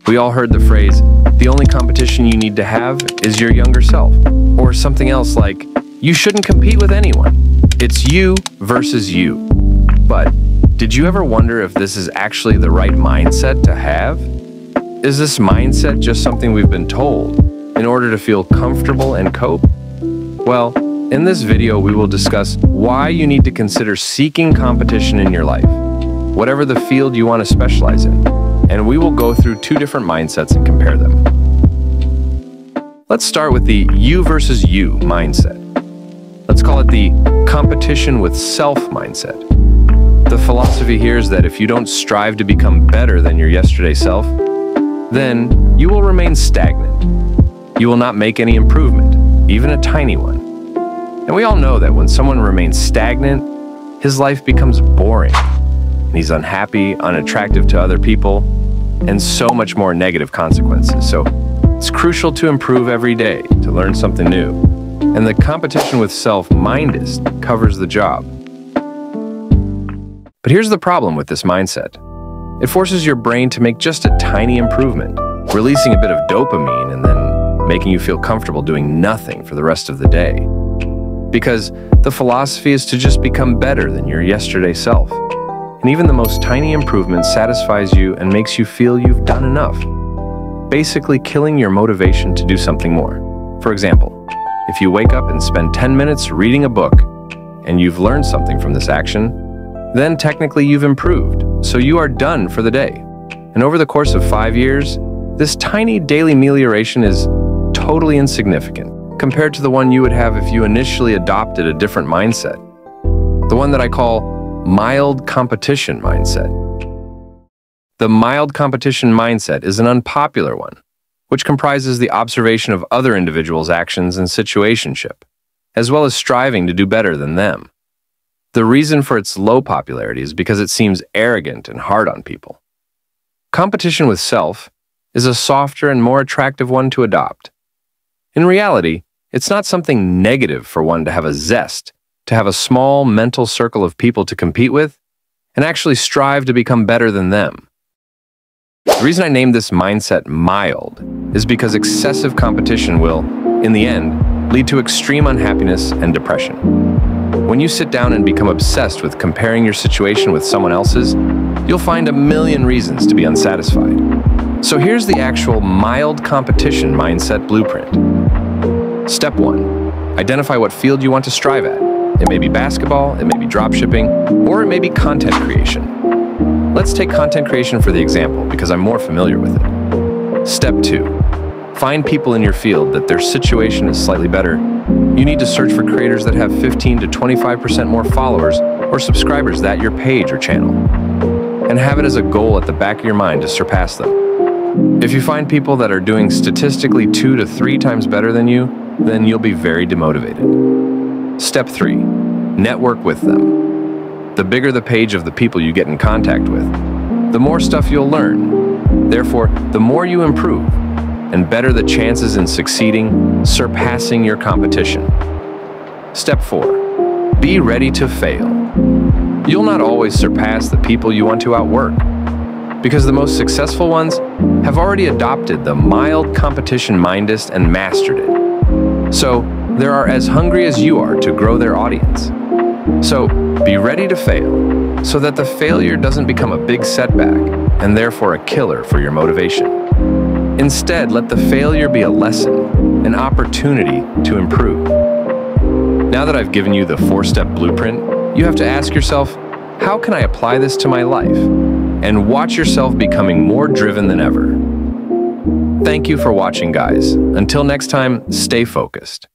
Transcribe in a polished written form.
We all heard the phrase, the only competition you need to have is your younger self, or something else like, you shouldn't compete with anyone. It's you versus you. But did you ever wonder if this is actually the right mindset to have? Is this mindset just something we've been told in order to feel comfortable and cope? Well, in this video, we will discuss why you need to consider seeking competition in your life, whatever the field you want to specialize in, and we will go through two different mindsets and compare them. Let's start with the you versus you mindset. Let's call it the competition with self mindset. The philosophy here is that if you don't strive to become better than your yesterday self, then you will remain stagnant. You will not make any improvement, even a tiny one. And we all know that when someone remains stagnant, his life becomes boring. And he's unhappy, unattractive to other people, and so much more negative consequences. So it's crucial to improve every day, to learn something new. And the competition with self-mindest covers the job. But here's the problem with this mindset. It forces your brain to make just a tiny improvement, releasing a bit of dopamine and then making you feel comfortable doing nothing for the rest of the day. Because the philosophy is to just become better than your yesterday self. And even the most tiny improvement satisfies you and makes you feel you've done enough, basically killing your motivation to do something more. For example, if you wake up and spend 10 minutes reading a book and you've learned something from this action, then technically you've improved, so you are done for the day. And over the course of 5 years, this tiny daily amelioration is totally insignificant compared to the one you would have if you initially adopted a different mindset, the one that I call mild competition mindset. The mild competition mindset is an unpopular one, which comprises the observation of other individuals' actions and situationship, as well as striving to do better than them. The reason for its low popularity is because it seems arrogant and hard on people. Competition with self is a softer and more attractive one to adopt. In reality, it's not something negative for one to have a zest, to have a small mental circle of people to compete with, and actually strive to become better than them. The reason I named this mindset mild is because excessive competition will, in the end, lead to extreme unhappiness and depression. When you sit down and become obsessed with comparing your situation with someone else's, you'll find a million reasons to be unsatisfied. So here's the actual mild competition mindset blueprint. Step 1. Identify what field you want to strive at. It may be basketball, it may be dropshipping, or it may be content creation. Let's take content creation for the example because I'm more familiar with it. Step 2. Find people in your field that their situation is slightly better. You need to search for creators that have 15 to 25% more followers or subscribers than your page or channel, and have it as a goal at the back of your mind to surpass them. If you find people that are doing statistically 2 to 3 times better than you, then you'll be very demotivated. Step 3. Network with them. The bigger the page of the people you get in contact with, the more stuff you'll learn. Therefore, the more you improve, and better the chances in succeeding, surpassing your competition. Step 4. Be ready to fail. You'll not always surpass the people you want to outwork, because the most successful ones have already adopted the mild competition mindset and mastered it. So, they are as hungry as you are to grow their audience. So, be ready to fail, so that the failure doesn't become a big setback, and therefore a killer for your motivation. Instead, let the failure be a lesson, an opportunity to improve. Now that I've given you the 4-step blueprint, you have to ask yourself, how can I apply this to my life? And watch yourself becoming more driven than ever. Thank you for watching, guys. Until next time, stay focused.